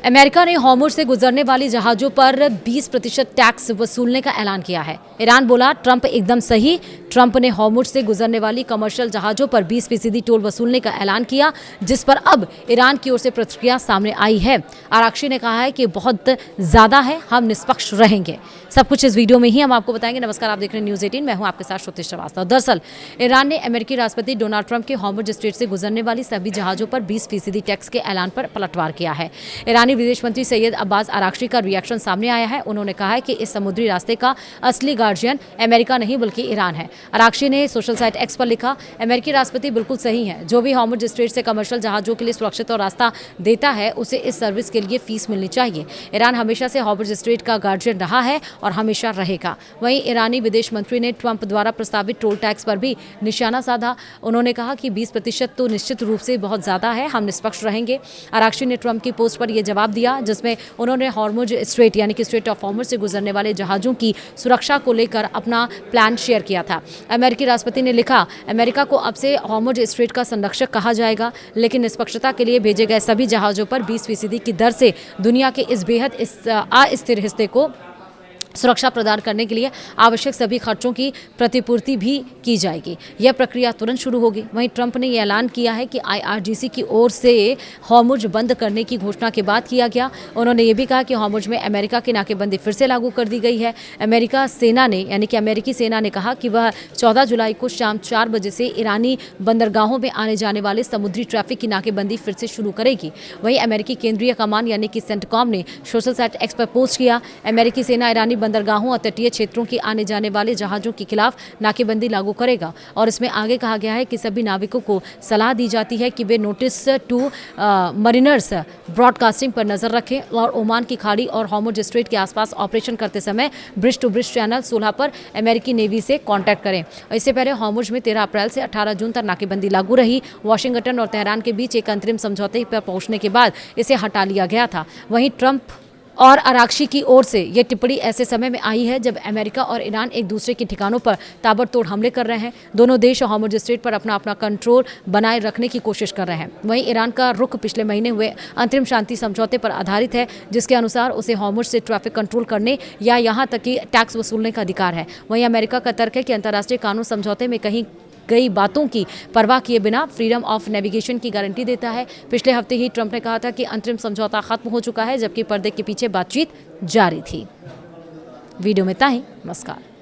America ने Hormuz से गुजरने वाली जहाज़ों पर 20% टैक्स वसूलने का ऐलान किया है। ईरान बोला ट्रंप एकदम सही। ट्रंप ने होर्मुज़ से गुजरने वाली कमर्शियल जहाज़ों पर 20% टोल वसूलने का ऐलान किया, जिस पर अब ईरान की ओर से प्रतिक्रिया सामने आई है। आराक्ची ने कहा है कि बहुत ज़्यादा है, हम निष्पक्ष रहेंगे। सब कुछ इस वीडियो में ही हम आपको बताएंगे। नमस्कार, आप देख रहे हैं न्यूज़ 18। मैं हूं आपके साथ श्रुति श्रीवास्तव। दरअसल ईरान ने अमेरिकी राष्ट्रपति डोनाल्ड ट्रंप के होर्मुज़ स्ट्रेट से गुजरने वाली सभी जहाज़ों पर 20% टैक्स के ऐलान पर पलटवार किया है। ईरानी विदेश मंत्री सैयद अब्बास आराक्ची का रिएक्शन सामने आया है। उन्होंने कहा है कि इस समुद्री रास्ते का असली गार्जियन अमेरिका नहीं बल्कि ईरान है। आराक्ची ने सोशल साइट एक्स पर लिखा, अमेरिकी राष्ट्रपति बिल्कुल सही है। जो भी होर्मुज़ स्ट्रेट से कमर्शियल जहाज़ों के लिए सुरक्षित और रास्ता देता है, उसे इस सर्विस के लिए फीस मिलनी चाहिए। ईरान हमेशा से होर्मुज़ स्ट्रेट का गार्जियन रहा है और हमेशा रहेगा। वहीं ईरानी विदेश मंत्री ने ट्रंप द्वारा प्रस्तावित टोल टैक्स पर भी निशाना साधा। उन्होंने कहा कि 20% तो निश्चित रूप से बहुत ज़्यादा है, हम निष्पक्ष रहेंगे। आराक्ची ने ट्रंप की पोस्ट पर यह जवाब दिया, जिसमें उन्होंने होर्मुज़ स्ट्रेट यानी कि स्ट्रेट ऑफ होर्मुज़ से गुजरने वाले जहाज़ों की सुरक्षा को लेकर अपना प्लान शेयर किया था। अमेरिकी राष्ट्रपति ने लिखा, अमेरिका को अब से होर्मुज़ स्ट्रेट का संरक्षक कहा जाएगा, लेकिन निष्पक्षता के लिए भेजे गए सभी जहाज़ों पर 20% की दर से दुनिया के इस बेहद अस्थिर हिस्से को सुरक्षा प्रदान करने के लिए आवश्यक सभी खर्चों की प्रतिपूर्ति भी की जाएगी। यह प्रक्रिया तुरंत शुरू होगी। वहीं ट्रंप ने यह ऐलान किया है कि IRGC की ओर से होर्मुज़ बंद करने की घोषणा के बाद किया गया। उन्होंने ये भी कहा कि होर्मुज़ में अमेरिका की नाकेबंदी फिर से लागू कर दी गई है। अमेरिकी सेना ने कहा कि वह 14 जुलाई को शाम 4 बजे से ईरानी बंदरगाहों में आने जाने वाले समुद्री ट्रैफिक की नाकेबंदी फिर से शुरू करेगी। वहीं अमेरिकी केंद्रीय कमान यानी कि सेंटकॉम ने सोशल साइट एक्स पर पोस्ट किया, अमेरिकी सेना ईरानी बंदरगाहों और तटीय क्षेत्रों की आने जाने वाले जहाज़ों के खिलाफ नाकेबंदी लागू करेगा। और इसमें आगे कहा गया है कि सभी नाविकों को सलाह दी जाती है कि वे नोटिस टू मरीनर्स ब्रॉडकास्टिंग पर नजर रखें और ओमान की खाड़ी और होर्मुज़ स्ट्रेट के आसपास ऑपरेशन करते समय ब्रिज टू ब्रिज चैनल 16 पर अमेरिकी नेवी से कॉन्टैक्ट करें। इससे पहले होर्मुज़ में 13 अप्रैल से 18 जून तक नाकेबंदी लागू रही। वाशिंगटन और तेहरान के बीच एक अंतरिम समझौते पर पहुंचने के बाद इसे हटा लिया गया था। वहीं ट्रंप और आराक्ची की ओर से यह टिप्पणी ऐसे समय में आई है जब अमेरिका और ईरान एक दूसरे के ठिकानों पर ताबड़तोड़ हमले कर रहे हैं। दोनों देश होर्मुज़ स्ट्रेट पर अपना अपना कंट्रोल बनाए रखने की कोशिश कर रहे हैं। वहीं ईरान का रुख पिछले महीने हुए अंतरिम शांति समझौते पर आधारित है, जिसके अनुसार उसे होर्मुज़ से ट्रैफिक कंट्रोल करने या यहाँ तक कि टैक्स वसूलने का अधिकार है। वहीं अमेरिका का तर्क है कि अंतर्राष्ट्रीय कानून समझौते में कहीं कई बातों की परवाह किए बिना फ्रीडम ऑफ नेविगेशन की गारंटी देता है। पिछले हफ्ते ही ट्रंप ने कहा था कि अंतरिम समझौता खत्म हो चुका है, जबकि पर्दे के पीछे बातचीत जारी थी। वीडियो में इतना ही। नमस्कार।